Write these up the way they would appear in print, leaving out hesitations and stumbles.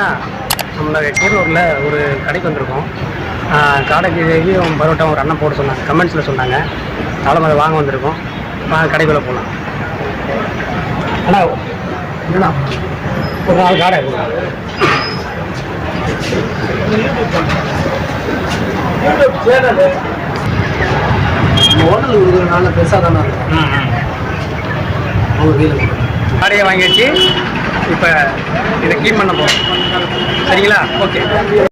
பார்த்தீங்கன்னா நம்ம கூடலூரில் ஒரு கடைக்கு வந்திருக்கோம். காடைக்கு பரோட்டா ஒரு அண்ணன் போட சொன்னாங்க, கமெண்ட்ஸில் சொன்னாங்க. நானும் அதை வாங்க வந்திருக்கோம். கடைக்குள்ளே போகலாம். ஆனால் என்னண்ணா ஒரு நாள் காடை ஹோட்டல் ஒரு நாள் பெருசாக தானே இருக்கும். அவங்க வீட்டில் காடையை வாங்கியாச்சு. இப்போ இதை க்ளீன் பண்ண போகிறோம். சரிங்களா? ஓகே.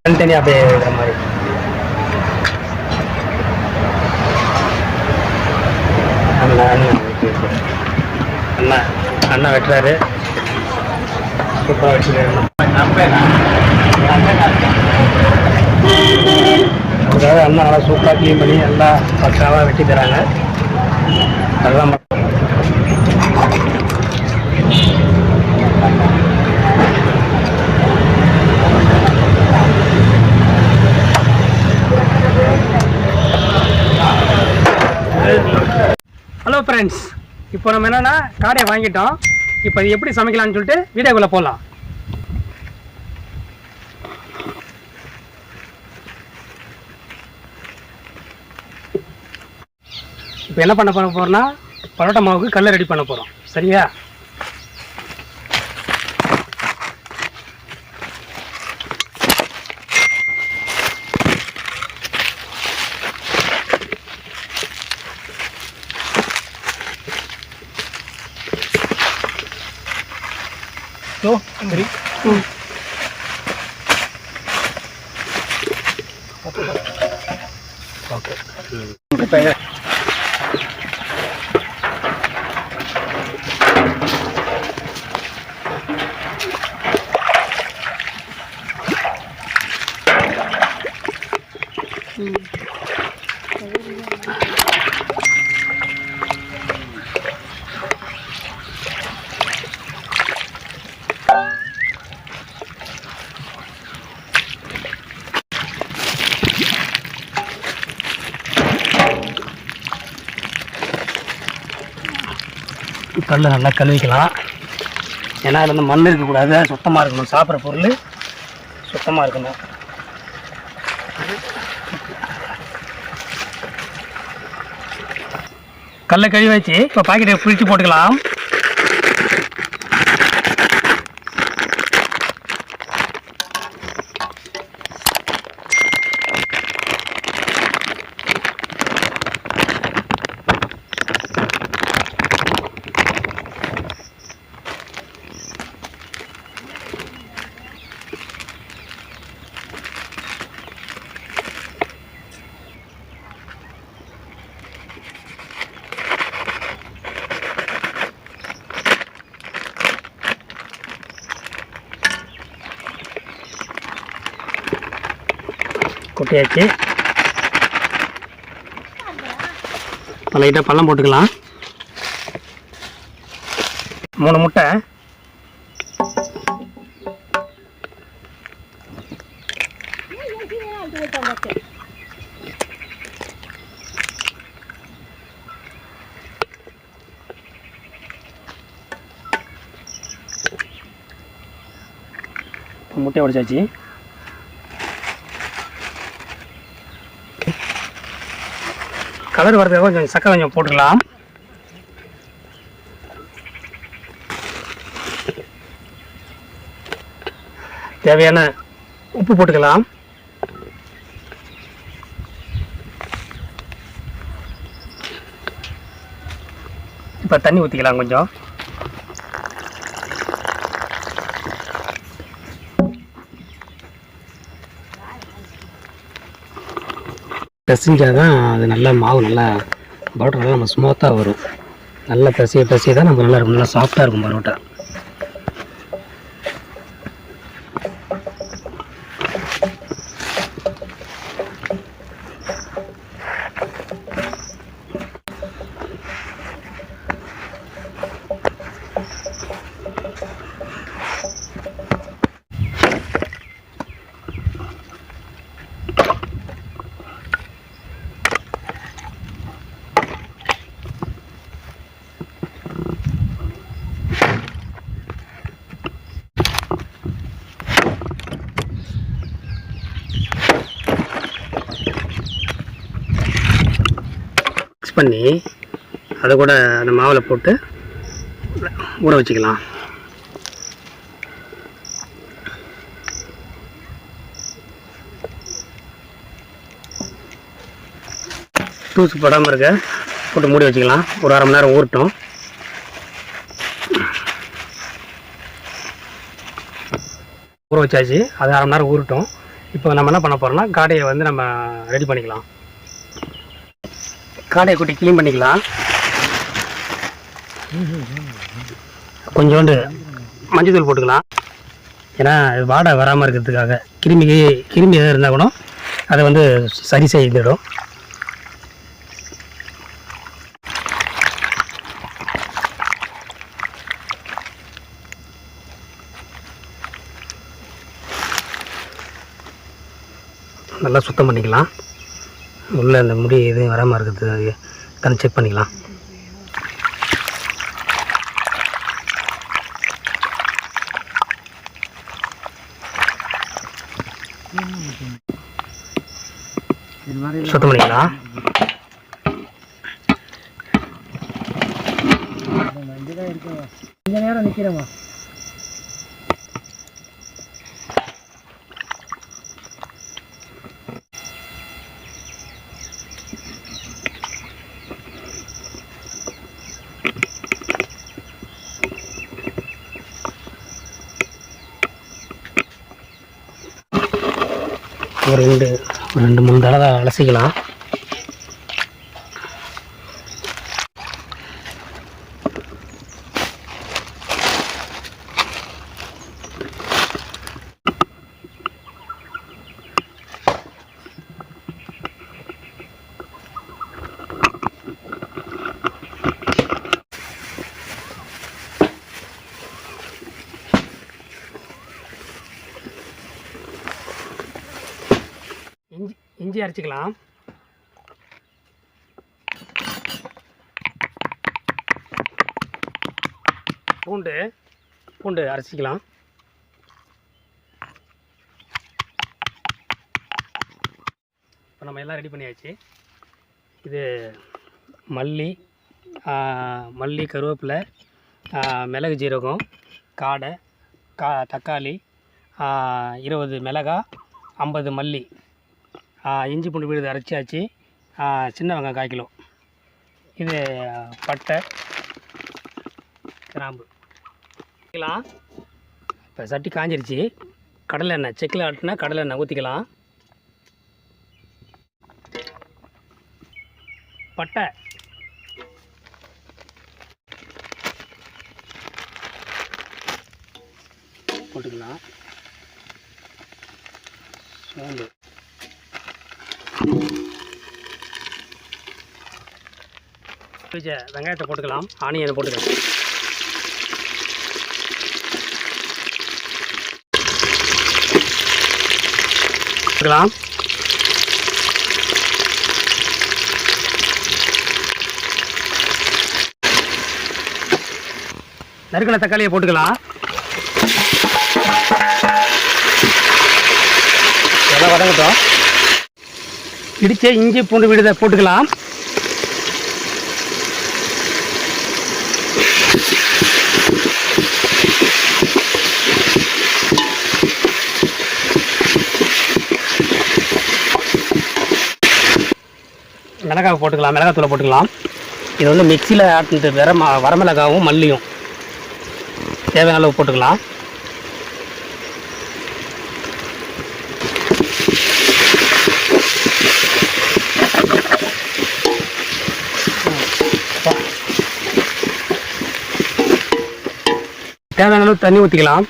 தனித்தனியாக அப்படியே இருக்கிற மாதிரி அண்ணா வெட்டுறாரு. சூப்பராக வச்சுருக்காரு. அதுக்காக அண்ணா நல்லா சூப்பராக க்ளீன் பண்ணி நல்லா பக்காவாக வெட்டி தராங்க. அதுதான் ஹலோ ஃப்ரெண்ட்ஸ், இப்போ நம்ம என்னென்னா காடையை வாங்கிட்டோம். இப்போ இது எப்படி சமைக்கலாம்னு சொல்லிட்டு வீடியோக்குள்ளே போகலாம். இப்போ என்ன பண்ண போகிறோம்னா பரோட்டா மாவுக்கு கல்லை ரெடி பண்ண போகிறோம். சரியா? So, Andri. Okay. கல் நல்லா கழுவிக்கலாம். ஏன்னா அதில் வந்து மண் இருக்கக்கூடாது, சுத்தமாக இருக்கணும். சாப்பிட்ற பொருள் சுத்தமாக இருக்கணும். கல்லை கழுவி வச்சு இப்போ பாக்கெட்டை பிரித்து போட்டுக்கலாம். கொட்டியாச்சு. லைட்டாக பள்ளம் போட்டுக்கலாம். 3 முட்டை, முட்டையை உடைச்சாச்சு. கலர் வரதுக்காக கொஞ்சம் சக்கரை கொஞ்சம் போட்டுக்கலாம். தேவையான உப்பு போட்டுக்கலாம். இப்போ தண்ணி ஊற்றிக்கலாம் கொஞ்சம். பிசைஞ்சால் தான் அது நல்லா மாவு நல்லா பரோட்டா நல்லா நம்ம ஸ்மூத்தாக வரும். நல்லா பிசைய தான் நமக்கு நல்லா இருக்கும். நல்லா சாஃப்டாக இருக்கும் பரோட்டா. பண்ணி அதை கூட அந்த மாவில் போட்டு ஊற வச்சுக்கலாம். தூசு படாமல் இருக்க போட்டு மூடி வச்சுக்கலாம். ஒரு அரை மணி நேரம் ஊறட்டும். ஊற வச்சாச்சு, அது அரை மணி நேரம் ஊறட்டும். இப்போ நம்ம என்ன பண்ண போகிறோம்னா காடையை வந்து நம்ம ரெடி பண்ணிக்கலாம். காடையை கூட்டி க்ளீன் பண்ணிக்கலாம். கொஞ்சோண்டு மஞ்சள் தூள் போட்டுக்கலாம். ஏன்னா வாடை வராமல் இருக்கிறதுக்காக. கிருமி எதாவது இருந்தால் கூட அதை வந்து சரி செய்திடும். நல்லா சுத்தம் பண்ணிக்கலாம். உள்ளே அந்த முடி எதுவும் வராமல் இருக்கிறது தனி செக் பண்ணிக்கலாம். சுத்தம் பண்ணிக்கலாம். கொஞ்ச நேரம் நிற்கிறேம்மா. ஒரு ரெண்டு மூணு தடவை அலசிக்கலாம். இஞ்சி அரைச்சிக்கலாம். பூண்டு அரைச்சிக்கலாம். இப்போ நம்ம எல்லாம் ரெடி பண்ணியாச்சு. இது மல்லி, கருவேப்பிலை, மிளகு ஜீரகம், காடை, தக்காளி, 20 மிளகாய், 50 மல்லி, இஞ்சி பூண்டு விழுது அரைச்சாச்சு. சின்ன வெங்காயம் 1/4 கிலோ. இது பட்டை, கிராம்பு. இப்போ சட்டி காஞ்சிருச்சு. கடலை எண்ணெய், செக்கில் ஆட்டினா கடலை எண்ணெய் ஊற்றிக்கலாம். பட்டை, போட்டுக்கலாம். சோம்பு, வெங்காயத்தை போட்டுக்கலாம். ஆனியனை போட்டுக்கலாம். நறுக்கின தக்காளியை போட்டுக்கலாம். எல்லாம் வதங்கட்டும். இடிச்ச இஞ்சி பூண்டு விழுதை போட்டுக்கலாம். மிளகாய் போட்டுக்கலாம். மிளகாத்தூளை போட்டுக்கலாம். இது வந்து மிக்சியில் ஆட்டிட்டு வரமிளகாவும் மல்லியும் தேவையான அளவு போட்டுக்கலாம். தேவையான அளவு தண்ணி ஊற்றிக்கலாம்.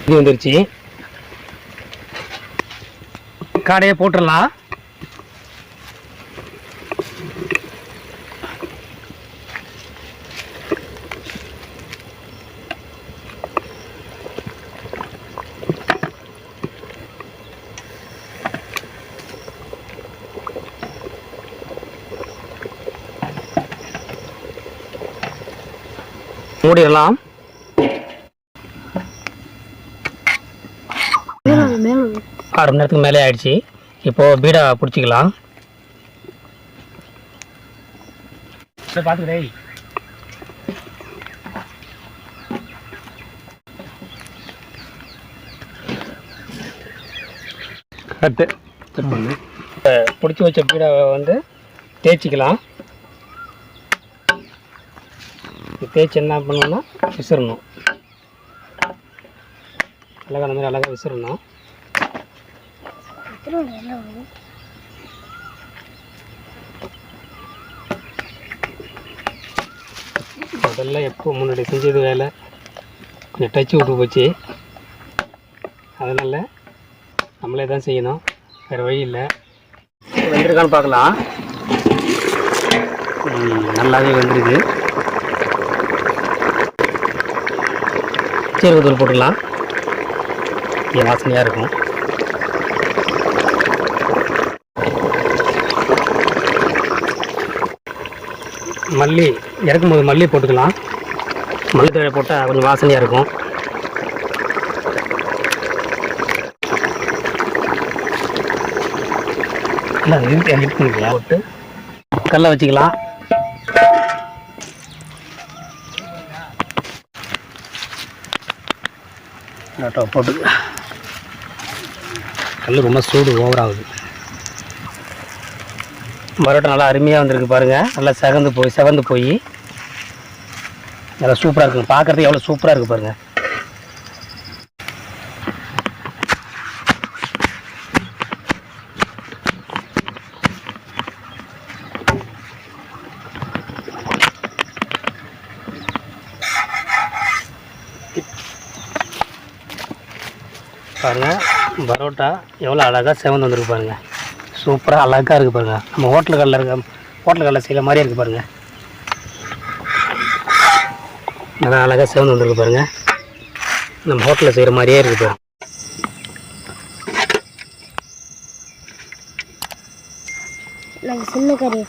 இது வந்துருச்சு. காடையை போட்டுடலாம். மூடிடலாம். அரை மணி நேரத்துக்கு மேலே ஆயிடுச்சு. இப்போது பீடா பிடிச்சிக்கலாம். பார்த்துக்கிறேன். கட்டு பிடிச்சி வச்ச பீடாவை வந்து தேய்ச்சிக்கலாம். தேய்ச்சி என்ன பண்ணணும்னா விசிறணும். அழகாக அந்த மாதிரி அழகாக விசிறணும். அதெல்லாம் எப்போ முன்னாடி செஞ்சது வேலை கொஞ்சம் டச்சு விட்டு போச்சு. அதனால் நம்மளே தான் செய்யணும், வேறு வழி இல்லை. வெந்திருக்கான்னு பார்க்கலாம். நல்லாவே வெந்திருக்கு. சீரகத்தூள் போட்டுக்கலாம். வாசனையாக இருக்கும். மல்லி இறக்கும்போது மல்லி போட்டுக்கலாம். மல்லித்தழை போட்டால் கொஞ்சம் வாசனையாக இருக்கும். போட்டு கல்லை வச்சுக்கலாம். போட்டு கல் ரொம்ப சூடு ஓவராகுது. பரோட்டா நல்லா அருமையாக வந்திருக்கு பாருங்கள். நல்லா செவந்து போய் நல்லா சூப்பராக இருக்குங்க. பார்க்குறதுக்கு எவ்வளோ சூப்பராக இருக்குது பாருங்கள். பாருங்கள் பரோட்டா எவ்வளோ அழகாக செவந்து வந்துருக்கு பாருங்கள். சூப்பராக அழகாக இருக்குது பாருங்கள். நம்ம ஹோட்டல்களில் செய்கிற மாதிரியே இருக்குது பாருங்கள். நல்லா அழகாக செவந்து வந்துருக்கு பாருங்கள். நம்ம ஹோட்டலில் செய்கிற மாதிரியே இருக்குது பாருங்கள். சின்ன கறி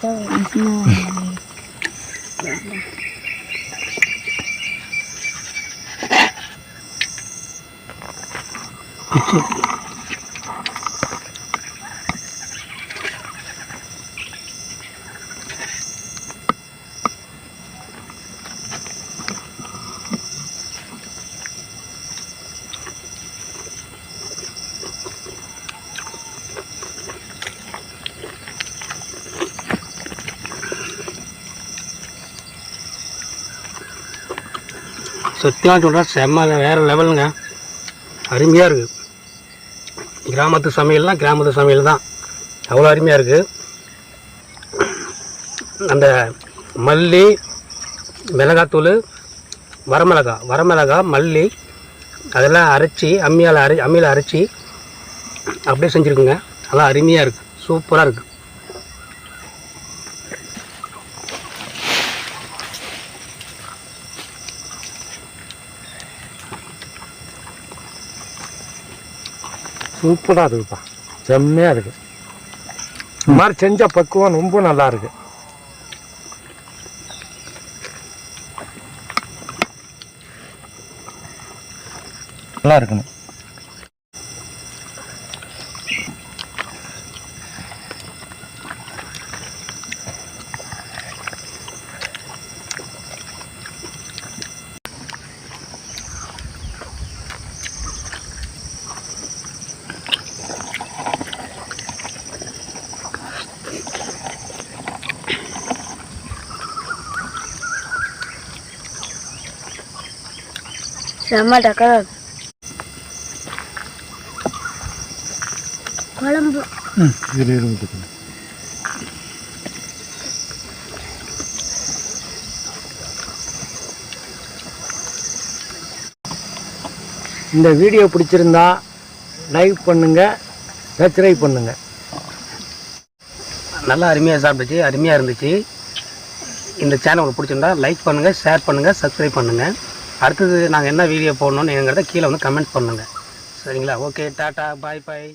சத்தியமாக சொல்கிறேன், செம்ம வேறு லெவலுங்க. அருமையாக இருக்குது. கிராமத்து சமையல்னால் கிராமத்து சமையல் தான். அவ்வளோ அருமையாக இருக்குது. அந்த மல்லி, மிளகாத்தூள், வரமிளகா, மல்லி அதெல்லாம் அரைச்சி அம்மியில் அரைச்சி அப்படியே செஞ்சுருக்குங்க. அதெல்லாம் அருமையாக இருக்குது, சூப்பராக இருக்குது. சூப்பராக இருக்குப்பா, செம்மையாக இருக்குது. இந்த மாதிரி செஞ்ச பக்குவம் ரொம்ப நல்லா இருக்கு. நல்லா இருக்கணும். செம்ம டக்கரா இருக்கு குழம்பு. இந்த வீடியோ பிடிச்சிருந்தா லைக் பண்ணுங்க, சப்ஸ்கிரைப் பண்ணுங்க. நல்லா அருமையாக சாப்பிட்டுச்சு, அருமையாக இருந்துச்சு. இந்த சேனல் உங்களுக்கு பிடிச்சிருந்தா லைக் பண்ணுங்கள், ஷேர் பண்ணுங்கள், சப்ஸ்கிரைப் பண்ணுங்கள். அடுத்தது நாங்கள் என்ன வீடியோ போடணும்னு எங்கிறத கீழே வந்து கமெண்ட் பண்ணுங்கள். சரிங்களா? ஓகே, டாட்டா, பாய் பாய்.